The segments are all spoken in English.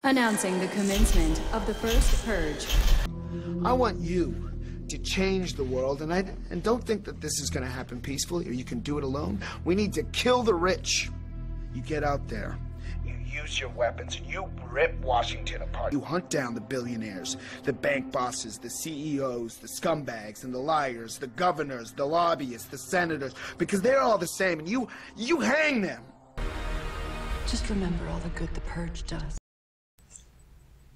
Announcing the commencement of the first purge. I want you to change the world, and don't think that this is going to happen peacefully or you can do it alone. We need to kill the rich. You get out there, you use your weapons, and you rip Washington apart. You hunt down the billionaires, the bank bosses, the CEOs, the scumbags, and the liars, the governors, the lobbyists, the senators, because they're all the same, and you hang them. Just remember all the good the purge does.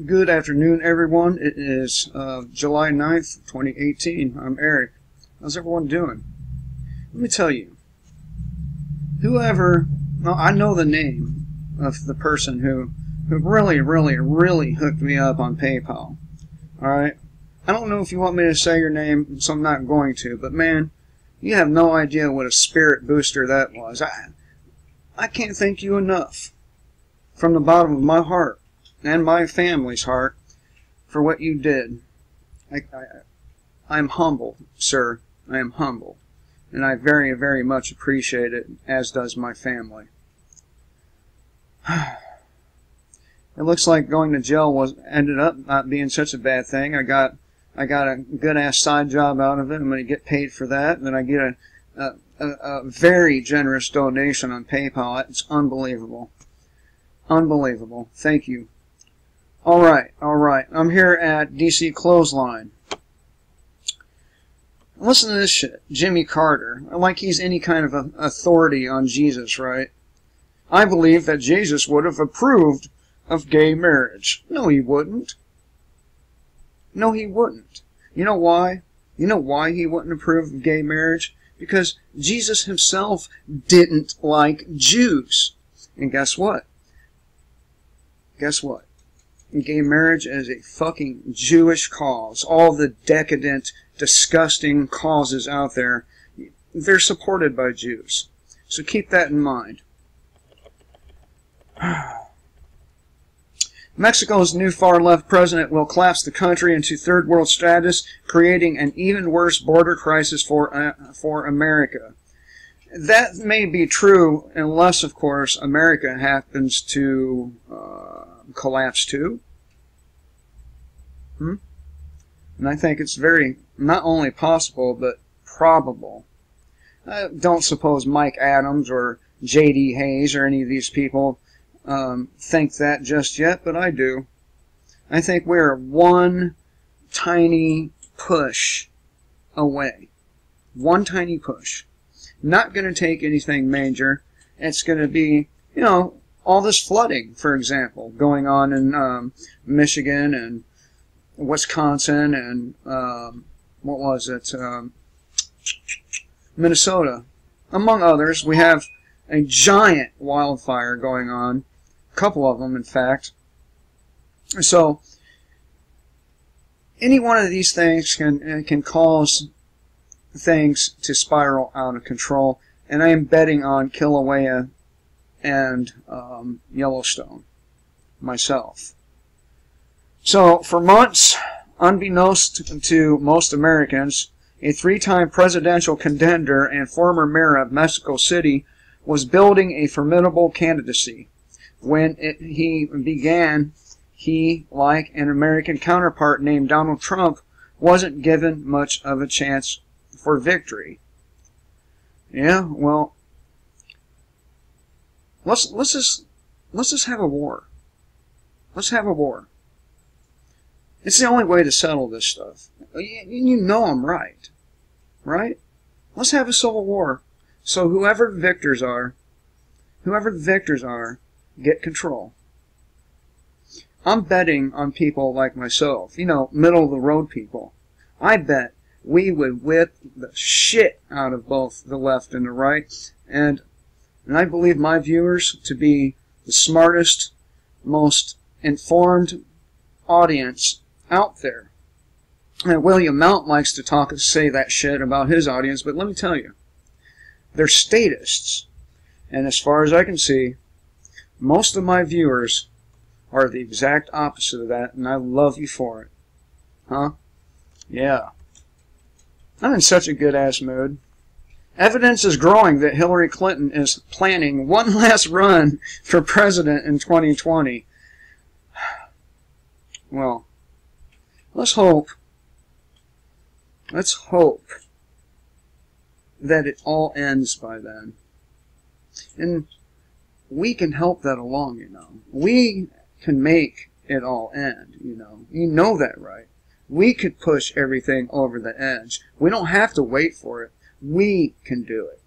Good afternoon, everyone. It is July 9th, 2018. I'm Eric. How's everyone doing? Let me tell you. I know the name of the person who really hooked me up on PayPal. Alright? I don't know if you want me to say your name, so I'm not going to, but man, you have no idea what a spirit booster that was. I can't thank you enough. From the bottom of my heart. And my family's heart for what you did. I'm humbled, sir. I am humbled. And I very much appreciate it, as does my family. It looks like going to jail ended up not being such a bad thing. I got a good-ass side job out of it. I'm going to get paid for that. And then I get a very generous donation on PayPal. It's unbelievable. Unbelievable. Thank you. Alright. I'm here at DC Clothesline. Listen to this shit. Jimmy Carter. Like he's any kind of authority on Jesus, right? I believe that Jesus would have approved of gay marriage. No, he wouldn't. No, he wouldn't. You know why? You know why he wouldn't approve of gay marriage? Because Jesus himself didn't like Jews. And guess what? Guess what? Gay marriage is a fucking Jewish cause. All the decadent, disgusting causes out there, they're supported by Jews. So keep that in mind. Mexico's new far-left president will collapse the country into third world status, creating an even worse border crisis for America. That may be true unless, of course, America happens to collapse too. And I think it's very, not only possible, but probable. I don't suppose Mike Adams or J.D. Hayes or any of these people think that just yet, but I do. I think we're one tiny push away. One tiny push. Not going to take anything major. It's going to be, you know, all this flooding, for example, going on in Michigan and Wisconsin and, what was it, Minnesota. Among others, we have a giant wildfire going on. A couple of them, in fact. So, any one of these things can cause things to spiral out of control, and I am betting on Kilauea and Yellowstone myself. So, for months, unbeknownst to most Americans, a three-time presidential contender and former mayor of Mexico City was building a formidable candidacy. When he began, he, like an American counterpart named Donald Trump, wasn't given much of a chance for victory. Yeah, well, let's just have a war. Let's have a war. It's the only way to settle this stuff. You know I'm right. Right? Let's have a civil war. So whoever the victors are, get control. I'm betting on people like myself. You know, middle-of-the-road people. I bet we would whip the shit out of both the left and the right. And I believe my viewers to be the smartest, most informed audience out there. And William Mount likes to say that shit about his audience, but let me tell you, they're statists. And as far as I can see, most of my viewers are the exact opposite of that, and I love you for it. Huh? Yeah. I'm in such a good-ass mood. Evidence is growing that Hillary Clinton is planning one last run for president in 2020. Well, let's hope that it all ends by then. And we can help that along, you know. We can make it all end, you know. You know that, right? We could push everything over the edge. We don't have to wait for it. We can do it.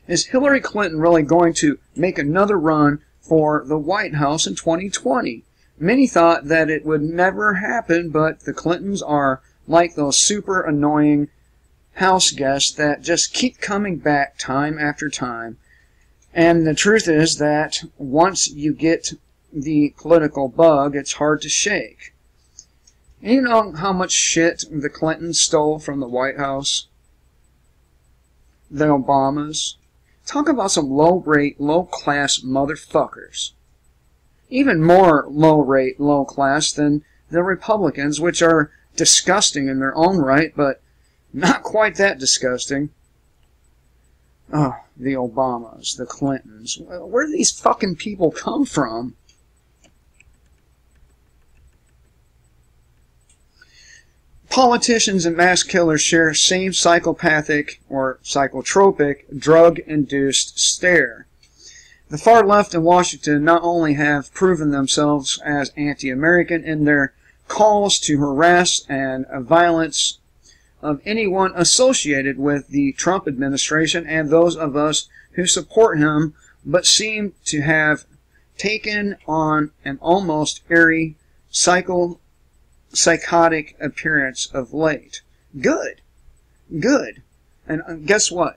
Is Hillary Clinton really going to make another run for the White House in 2020? Many thought that it would never happen, but the Clintons are like those super annoying house guests that just keep coming back time after time. And the truth is that once you get the political bug, it's hard to shake. And you know how much shit the Clintons stole from the White House? The Obamas? Talk about some low-rate, low-class motherfuckers. Even more low-rate, low-class than the Republicans, which are disgusting in their own right, but not quite that disgusting. Oh, the Obamas, the Clintons. Where do these fucking people come from? Politicians and mass killers share same psychopathic or psychotropic drug-induced stare. The far left in Washington not only have proven themselves as anti-American in their calls to harass and violence of anyone associated with the Trump administration and those of us who support him, but seem to have taken on an almost eerie psychotic appearance of late. Good. Good. And guess what?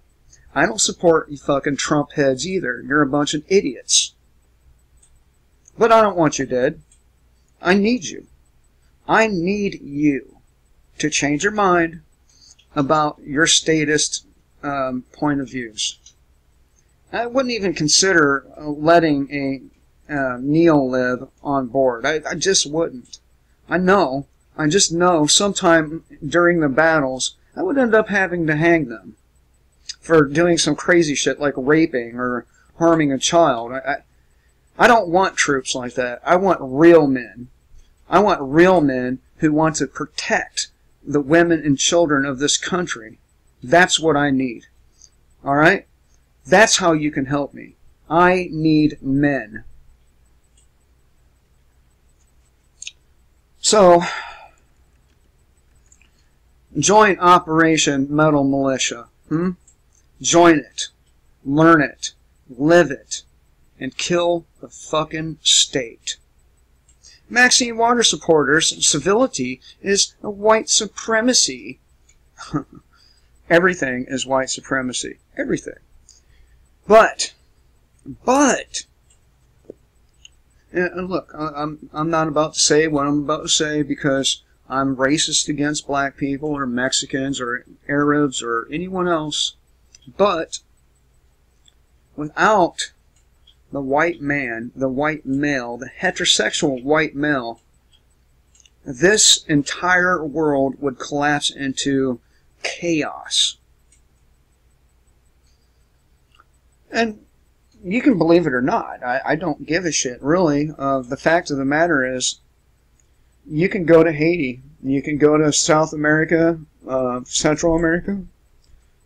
I don't support you fucking Trump heads either. You're a bunch of idiots. But I don't want you dead. I need you. I need you to change your mind about your statist point of views. I wouldn't even consider letting a neo-lib on board. I just wouldn't. I just know sometime during the battles I would end up having to hang them for doing some crazy shit like raping or harming a child. I don't want troops like that. I want real men. I want real men who want to protect the women and children of this country. That's what I need. Alright? That's how you can help me. I need men. So, join Operation Metal Militia. Join it. Learn it. Live it. And kill the fucking state. Maxine Waters supporters, civility is a white supremacy. Everything is white supremacy. Everything. But, and look, I'm not about to say what I'm about to say because I'm racist against black people or Mexicans or Arabs or anyone else. But without the white man, the white male, the heterosexual white male, this entire world would collapse into chaos. And you can believe it or not. I don't give a shit, really. The fact of the matter is, you can go to Haiti. You can go to South America, Central America,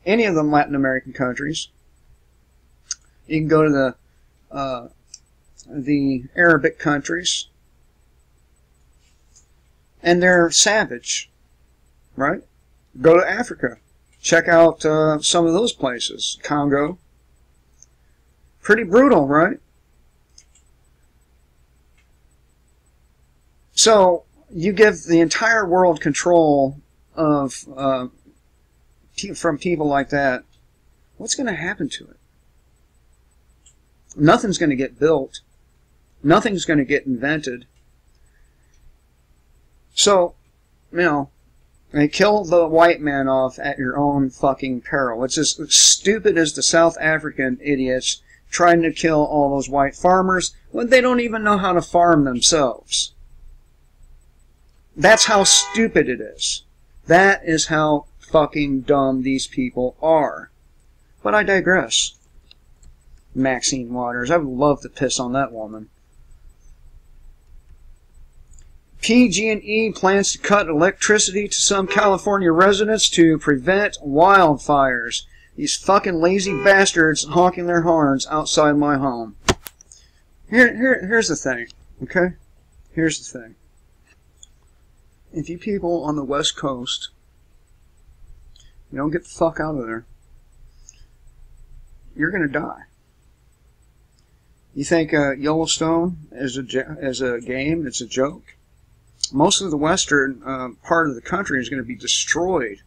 any of them Latin American countries. You can go to the Arabic countries. And they're savage, right? Go to Africa. Check out some of those places. Congo. Pretty brutal, right? So, you give the entire world control of from people like that. What's going to happen to it? Nothing's going to get built. Nothing's going to get invented. So, you know, they kill the white man off at your own fucking peril. It's as stupid as the South African idiots trying to kill all those white farmers when they don't even know how to farm themselves. That's how stupid it is. That is how fucking dumb these people are. But I digress. Maxine Waters. I would love to piss on that woman. PG&E plans to cut electricity to some California residents to prevent wildfires. These fucking lazy bastards honking their horns outside my home. Here's the thing, okay? Here's the thing. If you people on the West Coast, you don't get the fuck out of there, you're gonna die. You think Yellowstone is a game? It's a joke? Most of the western part of the country is going to be destroyed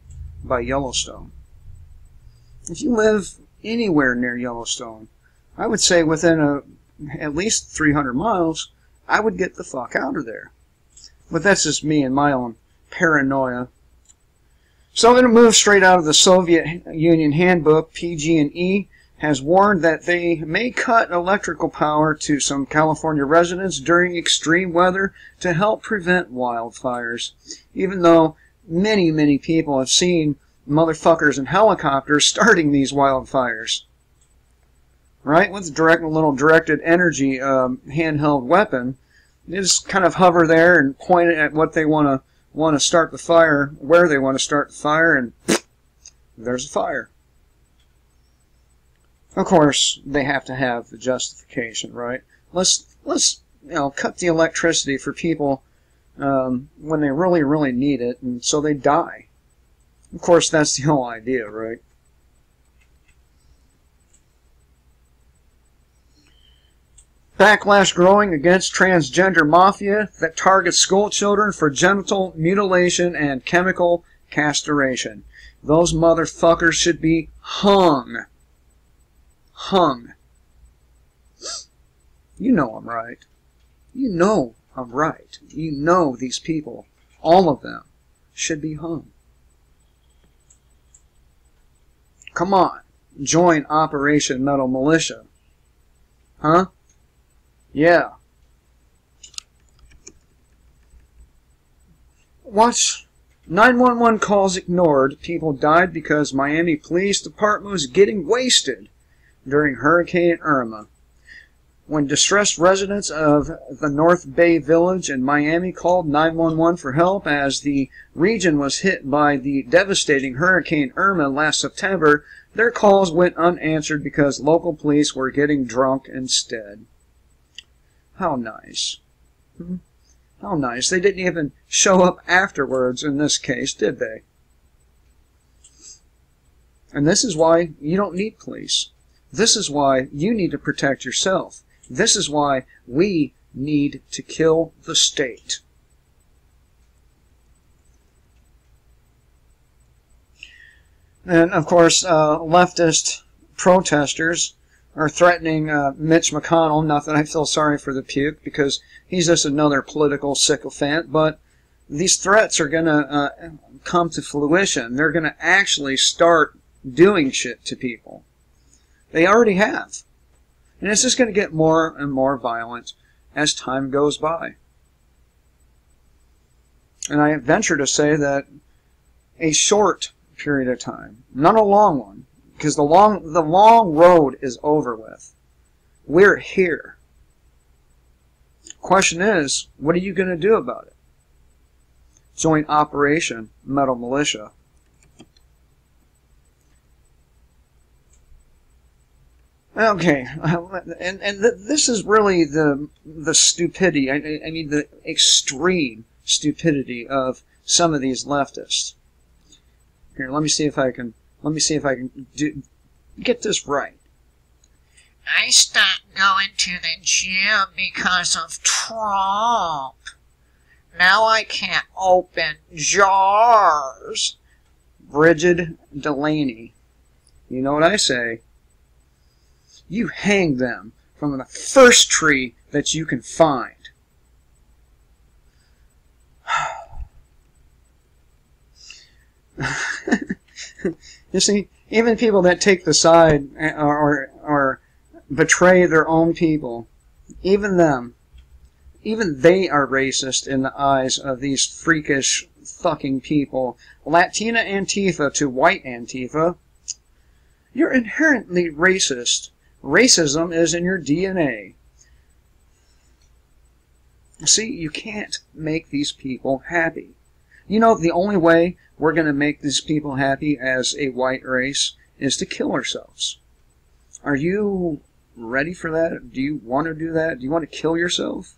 by Yellowstone. If you live anywhere near Yellowstone, I would say within at least 300 miles, I would get the fuck out of there. But that's just me and my own paranoia. So I'm going to move straight out of the Soviet Union handbook. PG&E has warned that they may cut electrical power to some California residents during extreme weather to help prevent wildfires. Even though many, many people have seen motherfuckers in helicopters starting these wildfires. Right? With a little directed energy handheld weapon. They just kind of hover there and point it at what they want to start the fire, where they want to start the fire, and there's a fire. Of course, they have to have the justification, right? Let's cut the electricity for people when they really, really need it, and so they die. Of course, that's the whole idea, right? Backlash growing against transgender mafia that targets school children for genital mutilation and chemical castration. Those motherfuckers should be hung. Hung. You know I'm right. You know I'm right. You know these people, all of them, should be hung. Come on, join Operation Metal Militia. Huh? Yeah. Watch. 911 calls ignored. People died because Miami Police Department was getting wasted during Hurricane Irma. When distressed residents of the North Bay Village in Miami called 911 for help as the region was hit by the devastating Hurricane Irma last September, their calls went unanswered because local police were getting drunk instead. How nice. How nice. They didn't even show up afterwards in this case, did they? And this is why you don't need police. This is why you need to protect yourself. This is why we need to kill the state. And, of course, leftist protesters are threatening Mitch McConnell. Not that I feel sorry for the puke, because he's just another political sycophant, but these threats are going to come to fruition. They're going to actually start doing shit to people. They already have. And it's just going to get more and more violent as time goes by. And I venture to say that a short period of time, not a long one, because the long road is over with. We're here. Question is, what are you going to do about it? Join Operation Metal Militia. Okay, and this is really the stupidity. I mean the extreme stupidity of some of these leftists. Here, let me see if I can get this right. I stopped going to the gym because of Trump. Now I can't open jars. Bridget Delaney. You know what I say? You hang them from the first tree that you can find. You see, even people that take the side or betray their own people, even they are racist in the eyes of these freakish fucking people. Latina Antifa to white Antifa. You're inherently racist. Racism is in your DNA. See, you can't make these people happy. You know, the only way we're going to make these people happy as a white race is to kill ourselves. Are you ready for that? Do you want to do that? Do you want to kill yourself?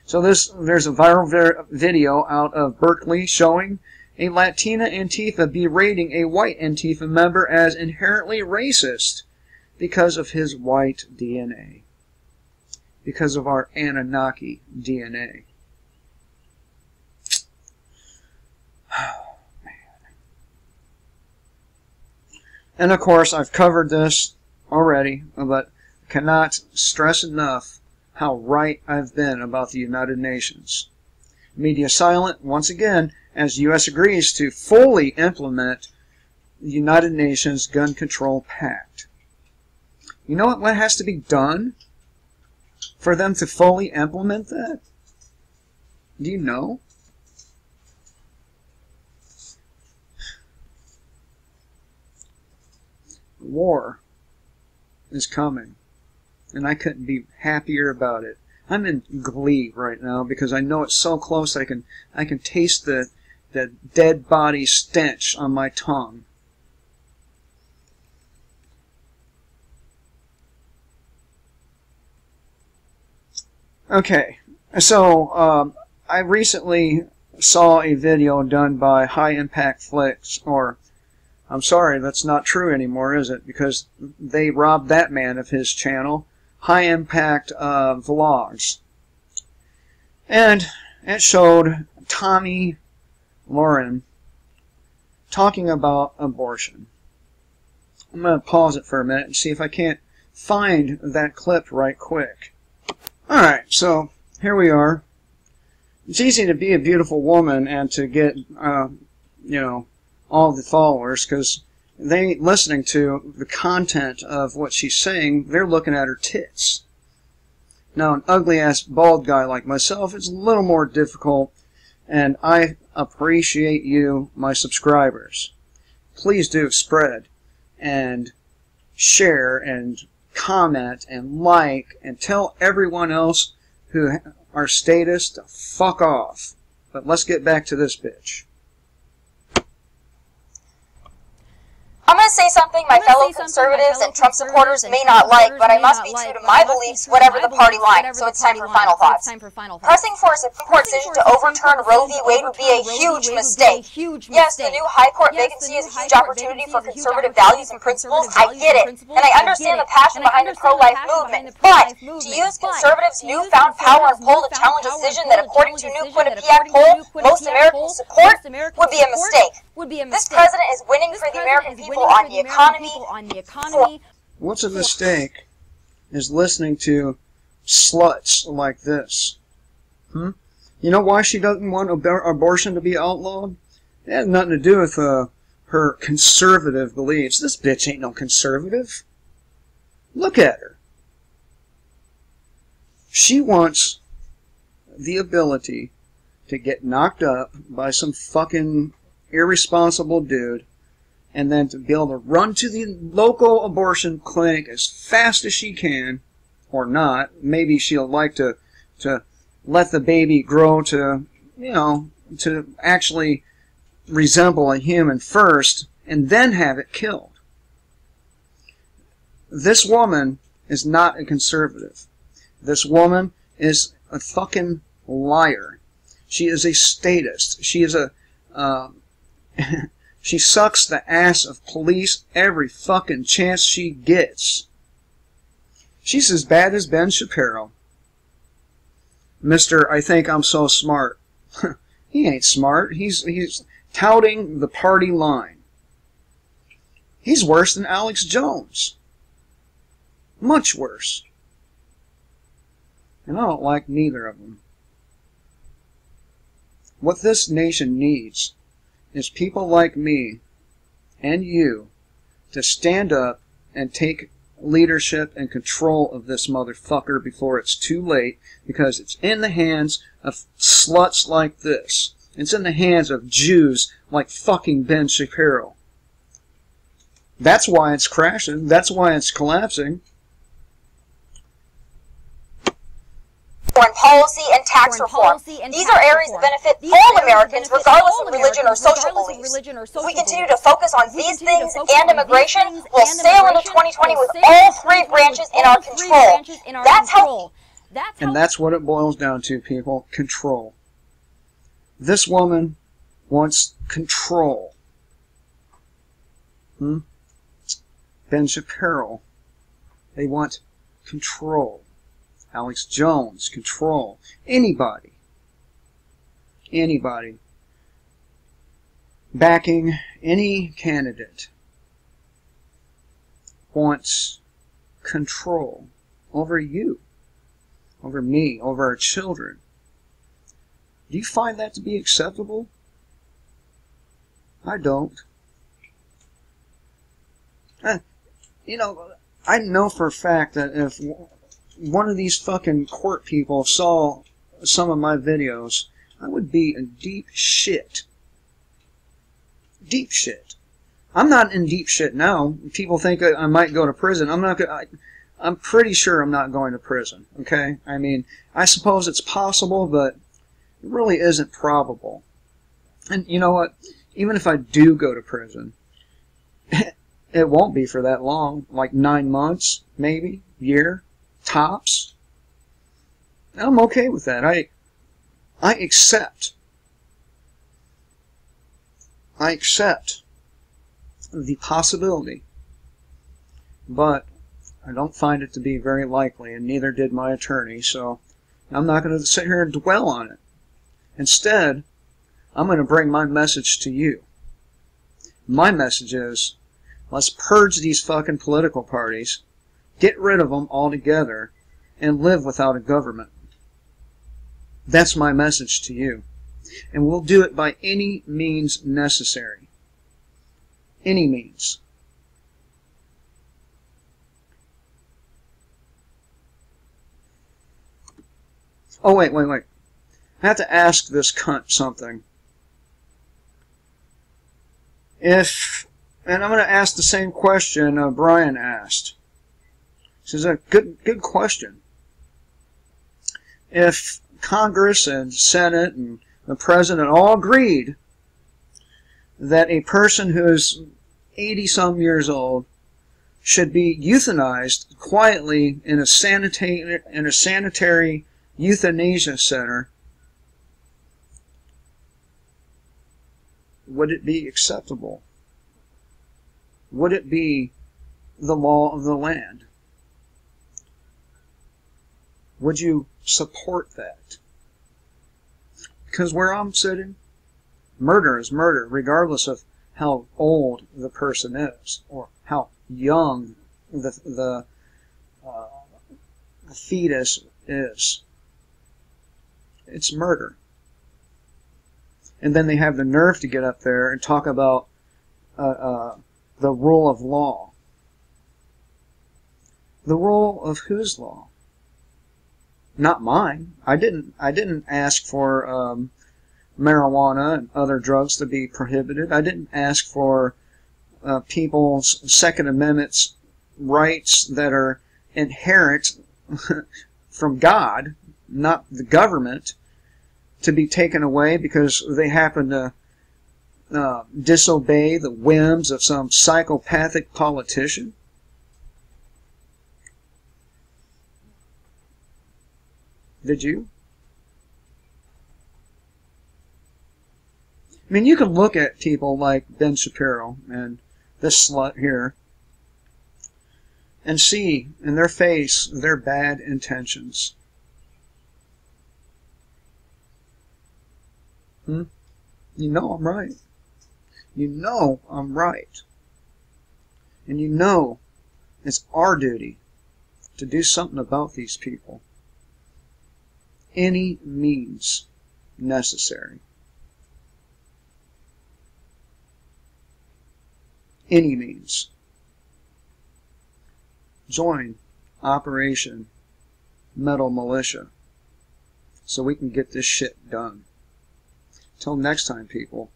So there's a viral video out of Berkeley showing a Latina Antifa berating a white Antifa member as inherently racist because of his white DNA. Because of our Anunnaki DNA. Oh, man. And of course, I've covered this already, but cannot stress enough how right I've been about the United Nations. Media silent, once again, as the U.S. agrees to fully implement the United Nations Gun Control Pact. You know what has to be done for them to fully implement that? Do you know? War is coming, and I couldn't be happier about it. I'm in glee right now because I know it's so close. I can taste the dead body stench on my tongue. Okay, so I recently saw a video done by High Impact Flicks, or I'm sorry, that's not true anymore, is it? Because they robbed that man of his channel, High Impact Vlogs. And it showed Tommy Lauren talking about abortion. I'm going to pause it for a minute and see if I can't find that clip right quick. Alright, so here we are. It's easy to be a beautiful woman and to get, you know, all the followers, because they ain't listening to the content of what she's saying. They're looking at her tits. Now, an ugly-ass bald guy like myself, it's a little more difficult, and I appreciate you, my subscribers. Please do spread and share and comment and like and tell everyone else who are statists to fuck off. But let's get back to this bitch. I'm going to say something my fellow conservatives and Trump supporters may not like, but I must be true to my beliefs, whatever the party line. So it's time for final thoughts. Pressing for a Supreme Court decision to overturn Roe v. Wade would be a huge mistake. Yes, the new high court vacancy is a huge opportunity for conservative values and principles. I get it. And I understand the passion behind the pro-life movement. But to use conservatives' newfound power and pull to challenge a decision that, according to a new Quinnipiac poll, most Americans support would be a mistake. This president is winning for the American people on the economy. What's a mistake is listening to sluts like this. You know why she doesn't want abortion to be outlawed? It has nothing to do with her conservative beliefs. This bitch ain't no conservative. Look at her. She wants the ability to get knocked up by some fucking irresponsible dude, and then to be able to run to the local abortion clinic as fast as she can, or not. Maybe she'll like to let the baby grow to, you know, to actually resemble a human first, and then have it killed. This woman is not a conservative. This woman is a fucking liar. She is a statist. She is a she sucks the ass of police every fucking chance she gets. She's as bad as Ben Shapiro. Mr. I think I'm so smart. He ain't smart. He's touting the party line. He's worse than Alex Jones. Much worse. And I don't like neither of them. What this nation needs is people like me and you to stand up and take leadership and control of this motherfucker before it's too late, because it's in the hands of sluts like this. It's in the hands of Jews like fucking Ben Shapiro. That's why it's crashing. That's why it's collapsing. foreign policy, and tax reform. These are areas that benefit all Americans, regardless of religion or social beliefs. If we continue to focus on these things and immigration, we'll sail into 2020 with all three branches in our control. That's how... And that's what it boils down to, people. Control. This woman wants control. Ben Shapiro. They want control. Alex Jones, control. Anybody backing any candidate wants control over you, over me, over our children. Do you find that to be acceptable? I don't. You know, I know for a fact that if one of these fucking court people saw some of my videos, I would be in deep shit. Deep shit. I'm not in deep shit now. People think I might go to prison. I'm pretty sure I'm not going to prison, okay? I mean, I suppose it's possible, but it really isn't probable. And you know what? Even if I do go to prison, it won't be for that long. Like 9 months, maybe, year, tops. I'm okay with that. I accept. I accept the possibility. But I don't find it to be very likely, and neither did my attorney, so I'm not going to sit here and dwell on it. Instead, I'm going to bring my message to you. My message is, let's purge these fucking political parties, get rid of them altogether, and live without a government. That's my message to you. And we'll do it by any means necessary. Any means. Oh, wait. I have to ask this cunt something. And I'm going to ask the same question Brian asked. This is a good question. If Congress and Senate and the President all agreed that a person who is 80-some years old should be euthanized quietly in a sanitary euthanasia center, would it be acceptable? Would it be the law of the land? Would you support that? Because where I'm sitting, murder is murder, regardless of how old the person is, or how young the fetus is. It's murder. And then they have the nerve to get up there and talk about the rule of law. The rule of whose law? Not mine. I didn't ask for marijuana and other drugs to be prohibited. I didn't ask for people's Second Amendment rights that are inherent from God, not the government, to be taken away because they happen to disobey the whims of some psychopathic politician. Did you? I mean, you can look at people like Ben Shapiro and this slut here and see in their face their bad intentions. You know I'm right. You know I'm right. And you know it's our duty to do something about these people. Any means necessary. Any means. Join Operation Metal Militia so we can get this shit done. Till next time, people,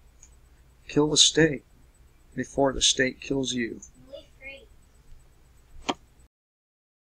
kill the state before the state kills you.